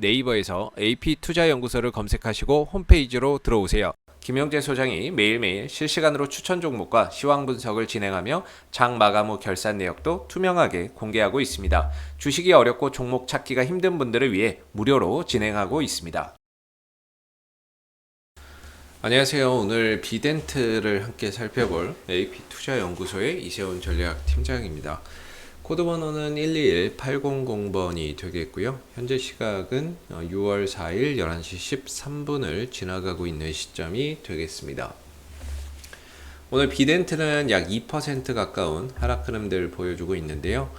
네이버에서 AP투자연구소를 검색하시고 홈페이지로 들어오세요. 김영재 소장이 매일매일 실시간으로 추천 종목과 시황 분석을 진행하며 장 마감 후 결산 내역도 투명하게 공개하고 있습니다. 주식이 어렵고 종목 찾기가 힘든 분들을 위해 무료로 진행하고 있습니다. 안녕하세요. 오늘 비덴트를 함께 살펴볼 AP투자연구소의 이세훈 전략팀장입니다. 코드번호는 121800번이 되겠고요. 현재 시각은 6월 4일 11시 13분을 지나가고 있는 시점이 되겠습니다. 오늘 비덴트는 약 2% 가까운 하락 흐름들을 보여주고 있는데요.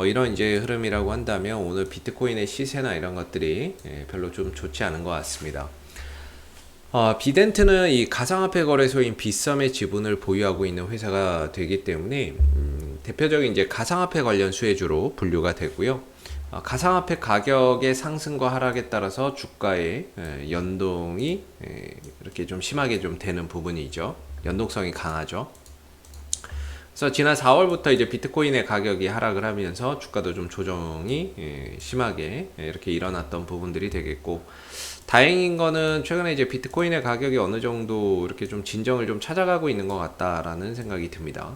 이런 이제 흐름이라고 한다면 오늘 비트코인의 시세나 이런 것들이 별로 좀 좋지 않은 것 같습니다. 비덴트는 이 가상화폐 거래소인 빗썸의 지분을 보유하고 있는 회사가 되기 때문에 대표적인 이제 가상화폐 관련 수혜주로 분류가 되고요. 가상화폐 가격의 상승과 하락에 따라서 주가의 연동이 이렇게 좀 심하게 좀 되는 부분이죠. 연동성이 강하죠. 그래서 지난 4월부터 이제 비트코인의 가격이 하락을 하면서 주가도 좀 조정이 심하게 이렇게 일어났던 부분들이 되겠고, 다행인 거는 최근에 이제 비트코인의 가격이 어느 정도 이렇게 좀 진정을 좀 찾아가고 있는 것 같다라는 생각이 듭니다.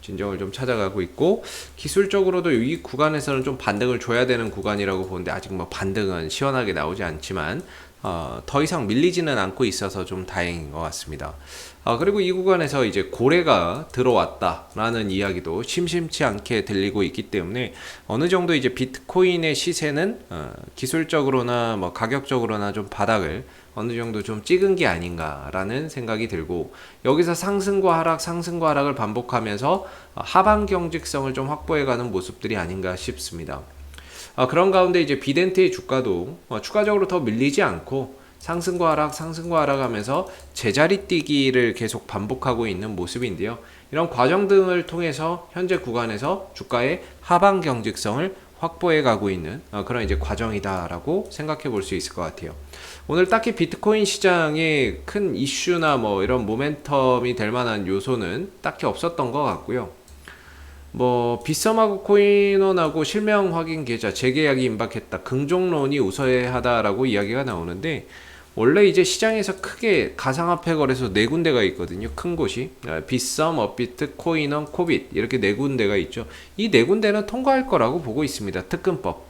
진정을 좀 찾아가고 있고, 기술적으로도 이 구간에서는 좀 반등을 줘야 되는 구간이라고 보는데 아직 반등은 시원하게 나오지 않지만 더 이상 밀리지는 않고 있어서 좀 다행인 것 같습니다. 그리고 이 구간에서 이제 고래가 들어왔다라는 이야기도 심심치 않게 들리고 있기 때문에 어느 정도 이제 비트코인의 시세는 기술적으로나 가격적으로나 좀 바닥을 어느 정도 좀 찍은 게 아닌가라는 생각이 들고, 여기서 상승과 하락을 반복하면서 하방 경직성을 좀 확보해가는 모습들이 아닌가 싶습니다. 그런 가운데 이제 비덴트의 주가도 추가적으로 더 밀리지 않고 상승과 하락 하면서 제자리 뛰기를 계속 반복하고 있는 모습인데요. 이런 과정 등을 통해서 현재 구간에서 주가의 하방 경직성을 확보해 가고 있는 그런 이제 과정이다라고 생각해 볼 수 있을 것 같아요. 오늘 딱히 비트코인 시장에 큰 이슈나 이런 모멘텀이 될 만한 요소는 딱히 없었던 것 같고요. 빗썸하고 코인원하고 실명 확인 계좌 재계약이 임박했다, 긍정론이 우세하다라고 이야기가 나오는데, 원래 이제 시장에서 크게 가상화폐 거래소 4군데가 있거든요. 큰 곳이 빗썸, 업비트, 코인원, 코빗 이렇게 4군데가 있죠. 이 4군데는 통과할 거라고 보고 있습니다. 특근법,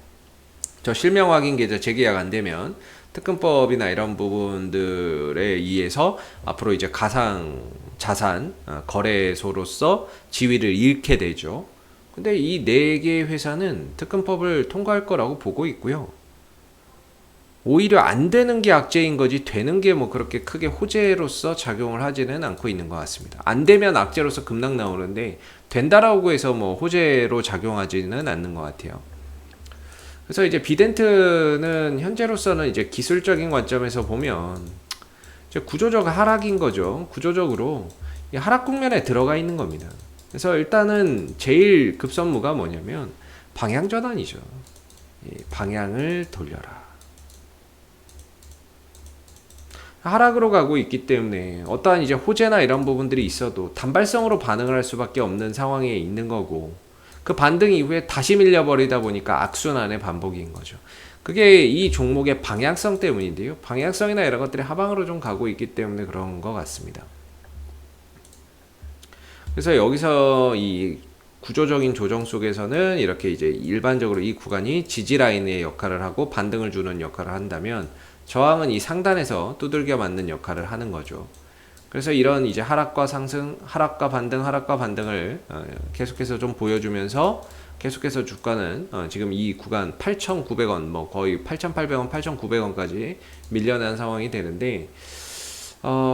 저 실명 확인 계좌 재계약 안 되면 특근법이나 이런 부분들에 의해서 앞으로 이제 가상 자산 거래소로서 지위를 잃게 되죠. 근데 이 4개의 회사는 특근법을 통과할 거라고 보고 있고요. 오히려 안 되는 게 악재인 거지 되는 게 그렇게 크게 호재로서 작용을 하지는 않고 있는 것 같습니다. 안 되면 악재로서 급락 나오는데 된다라고 해서 호재로 작용하지는 않는 것 같아요. 그래서 이제 비덴트는 현재로서는 이제 기술적인 관점에서 보면 이제 구조적 하락인 거죠. 구조적으로 이 하락 국면에 들어가 있는 겁니다. 그래서 일단은 제일 급선무가 뭐냐면 방향 전환이죠. 방향을 돌려라. 하락으로 가고 있기 때문에 어떠한 이제 호재나 이런 부분들이 있어도 단발성으로 반응을 할 수밖에 없는 상황에 있는 거고, 그 반등 이후에 다시 밀려버리다 보니까 악순환의 반복인 거죠. 그게 이 종목의 방향성 때문인데요. 방향성이나 이런 것들이 하방으로 좀 가고 있기 때문에 그런 것 같습니다. 그래서 여기서 이 구조적인 조정 속에서는 이렇게 이제 일반적으로 이 구간이 지지 라인의 역할을 하고 반등을 주는 역할을 한다면, 저항은 이 상단에서 두들겨 맞는 역할을 하는 거죠. 그래서 이런 이제 하락과 상승, 하락과 반등을 계속해서 좀 보여주면서 계속해서 주가는 지금 이 구간 8,900원, 거의 8,800원, 8,900원까지 밀려난 상황이 되는데,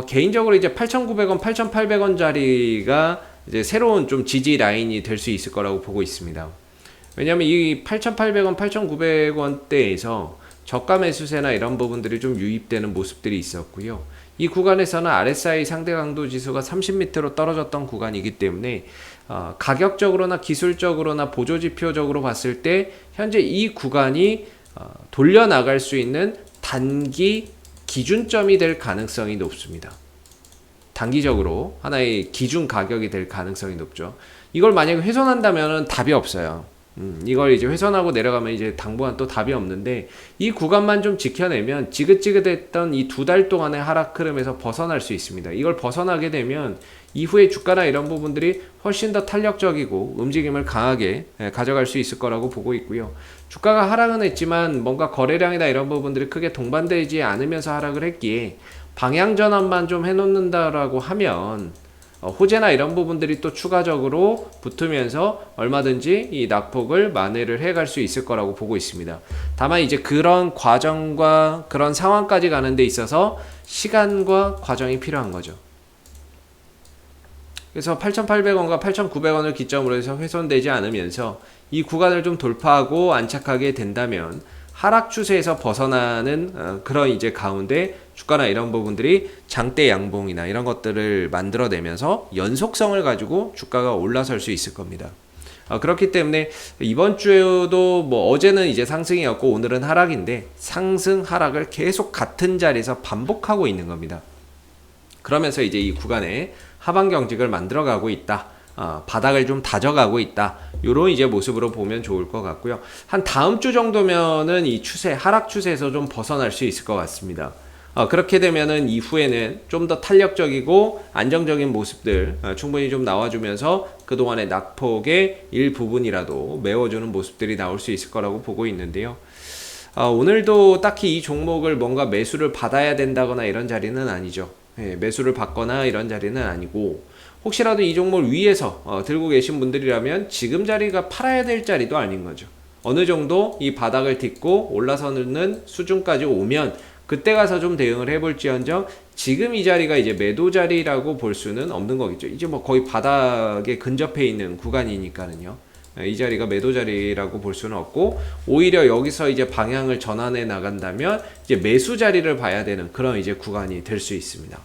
개인적으로 이제 8,900원, 8,800원 자리가 이제 새로운 좀 지지 라인이 될 수 있을 거라고 보고 있습니다. 왜냐하면 이 8,800원, 8,900원대에서 저가 매수세나 이런 부분들이 좀 유입되는 모습들이 있었고요. 이 구간에서는 RSI 상대 강도 지수가 30m로 떨어졌던 구간이기 때문에 가격적으로나 기술적으로나 보조지표적으로 봤을 때 현재 이 구간이 돌려나갈 수 있는 단기 기준점이 될 가능성이 높습니다. 단기적으로 하나의 기준 가격이 될 가능성이 높죠. 이걸 만약에 훼손한다면 답이 없어요. 이걸 이제 훼손하고 내려가면 이제 당분간 또 답이 없는데, 이 구간만 좀 지켜내면 지긋지긋했던 이 2달 동안의 하락 흐름에서 벗어날 수 있습니다. 이걸 벗어나게 되면 이후에 주가나 이런 부분들이 훨씬 더 탄력적이고 움직임을 강하게 가져갈 수 있을 거라고 보고 있고요. 주가가 하락은 했지만 뭔가 거래량이나 이런 부분들이 크게 동반되지 않으면서 하락을 했기에 방향 전환만 좀 해놓는다라고 하면 호재나 이런 부분들이 또 추가적으로 붙으면서 얼마든지 이 낙폭을 만회를 해갈 수 있을 거라고 보고 있습니다. 다만 이제 그런 과정과 그런 상황까지 가는 데 있어서 시간과 과정이 필요한 거죠. 그래서 8,800원과 8,900원을 기점으로 해서 훼손되지 않으면서 이 구간을 좀 돌파하고 안착하게 된다면 하락 추세에서 벗어나는 그런 이제 가운데 주가나 이런 부분들이 장대 양봉이나 이런 것들을 만들어내면서 연속성을 가지고 주가가 올라설 수 있을 겁니다. 그렇기 때문에 이번 주에도 뭐 어제는 이제 상승이었고 오늘은 하락인데 상승 하락을 계속 같은 자리에서 반복하고 있는 겁니다. 그러면서 이제 이 구간에 하방 경직을 만들어가고 있다. 바닥을 좀 다져가고 있다. 요런 이제 모습으로 보면 좋을 것 같고요. 한 다음 주 정도면은 이 추세, 하락 추세에서 좀 벗어날 수 있을 것 같습니다. 그렇게 되면은 이후에는 좀 더 탄력적이고 안정적인 모습들 충분히 좀 나와주면서 그동안의 낙폭의 일부분이라도 메워주는 모습들이 나올 수 있을 거라고 보고 있는데요. 오늘도 딱히 이 종목을 뭔가 매수를 받아야 된다거나 이런 자리는 아니죠. 매수를 받거나 이런 자리는 아니고, 혹시라도 이 종목을 위에서 들고 계신 분들이라면 지금 자리가 팔아야 될 자리도 아닌 거죠. 어느 정도 이 바닥을 딛고 올라서는 수준까지 오면 그때 가서 좀 대응을 해볼지언정, 지금 이 자리가 이제 매도 자리라고 볼 수는 없는 거겠죠. 이제 뭐 거의 바닥에 근접해 있는 구간이니까는요. 이 자리가 매도 자리라고 볼 수는 없고, 오히려 여기서 이제 방향을 전환해 나간다면 이제 매수 자리를 봐야 되는 그런 이제 구간이 될 수 있습니다.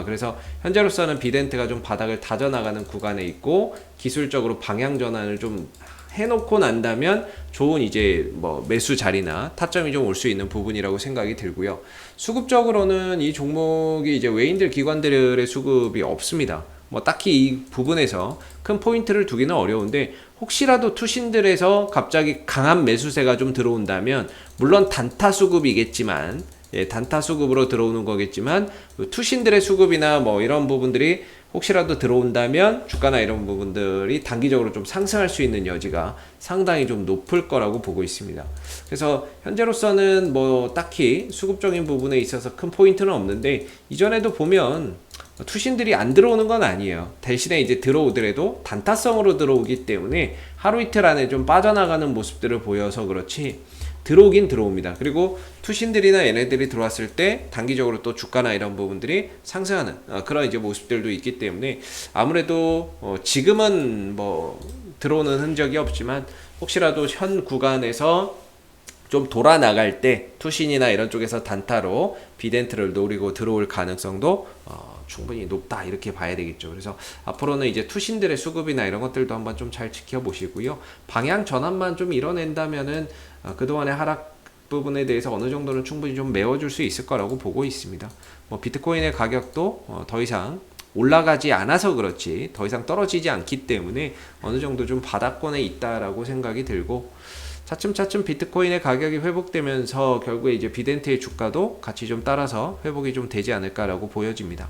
그래서 현재로서는 비덴트가 좀 바닥을 다져나가는 구간에 있고, 기술적으로 방향 전환을 좀 해놓고 난다면 좋은 이제 뭐 매수 자리나 타점이 좀 올 수 있는 부분이라고 생각이 들고요. 수급적으로는 이 종목이 이제 외인들 기관들의 수급이 없습니다. 뭐 딱히 이 부분에서 큰 포인트를 두기는 어려운데, 혹시라도 투신들에서 갑자기 강한 매수세가 좀 들어온다면, 물론 단타 수급이겠지만, 단타 수급으로 들어오는 거겠지만, 투신들의 수급이나 뭐 이런 부분들이 혹시라도 들어온다면 주가나 이런 부분들이 단기적으로 좀 상승할 수 있는 여지가 상당히 좀 높을 거라고 보고 있습니다. 그래서 현재로서는 뭐 딱히 수급적인 부분에 있어서 큰 포인트는 없는데, 이전에도 보면 투신들이 안 들어오는 건 아니에요. 대신에 이제 들어오더라도 단타성으로 들어오기 때문에 하루 이틀 안에 좀 빠져나가는 모습들을 보여서 그렇지, 들어오긴 들어옵니다. 그리고 투신들이나 얘네들이 들어왔을 때 단기적으로 또 주가나 이런 부분들이 상승하는 그런 이제 모습들도 있기 때문에, 아무래도 지금은 뭐 들어오는 흔적이 없지만 혹시라도 현 구간에서 좀 돌아 나갈 때 투신이나 이런 쪽에서 단타로 비덴트를 노리고 들어올 가능성도 충분히 높다, 이렇게 봐야 되겠죠. 그래서 앞으로는 이제 투신들의 수급이나 이런 것들도 한번 좀 잘 지켜보시고요. 방향 전환만 좀 이뤄낸다면은 그동안의 하락 부분에 대해서 어느 정도는 충분히 좀 메워줄 수 있을 거라고 보고 있습니다. 뭐 비트코인의 가격도 더 이상 올라가지 않아서 그렇지 더 이상 떨어지지 않기 때문에 어느 정도 좀 바닥권에 있다라고 생각이 들고, 차츰차츰 비트코인의 가격이 회복되면서 결국에 이제 비덴트의 주가도 같이 좀 따라서 회복이 좀 되지 않을까라고 보여집니다.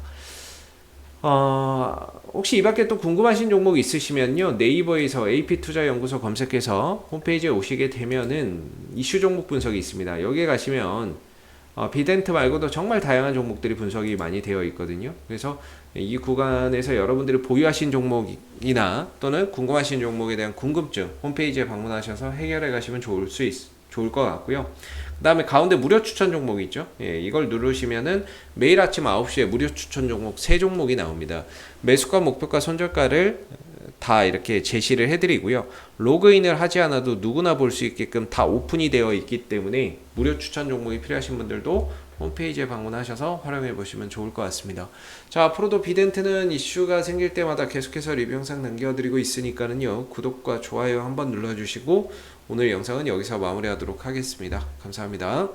혹시 이 밖에 또 궁금하신 종목 있으시면요, 네이버에서 AP투자연구소 검색해서 홈페이지에 오시게 되면은 이슈 종목 분석이 있습니다. 여기에 가시면 비덴트 말고도 정말 다양한 종목들이 분석이 많이 되어 있거든요. 그래서 이 구간에서 여러분들이 보유하신 종목이나 또는 궁금하신 종목에 대한 궁금증 홈페이지에 방문하셔서 해결해 가시면 좋을 것 같고요. 그 다음에 가운데 무료 추천 종목이 있죠. 이걸 누르시면은 매일 아침 9시에 무료 추천 종목 3종목이 나옵니다. 매수가, 목표가, 손절가를 다 이렇게 제시를 해드리고요. 로그인을 하지 않아도 누구나 볼 수 있게끔 다 오픈이 되어 있기 때문에 무료 추천 종목이 필요하신 분들도 홈페이지에 방문하셔서 활용해 보시면 좋을 것 같습니다. 자, 앞으로도 비덴트는 이슈가 생길 때마다 계속해서 리뷰 영상 남겨드리고 있으니까는요, 구독과 좋아요 한번 눌러주시고 오늘 영상은 여기서 마무리하도록 하겠습니다. 감사합니다.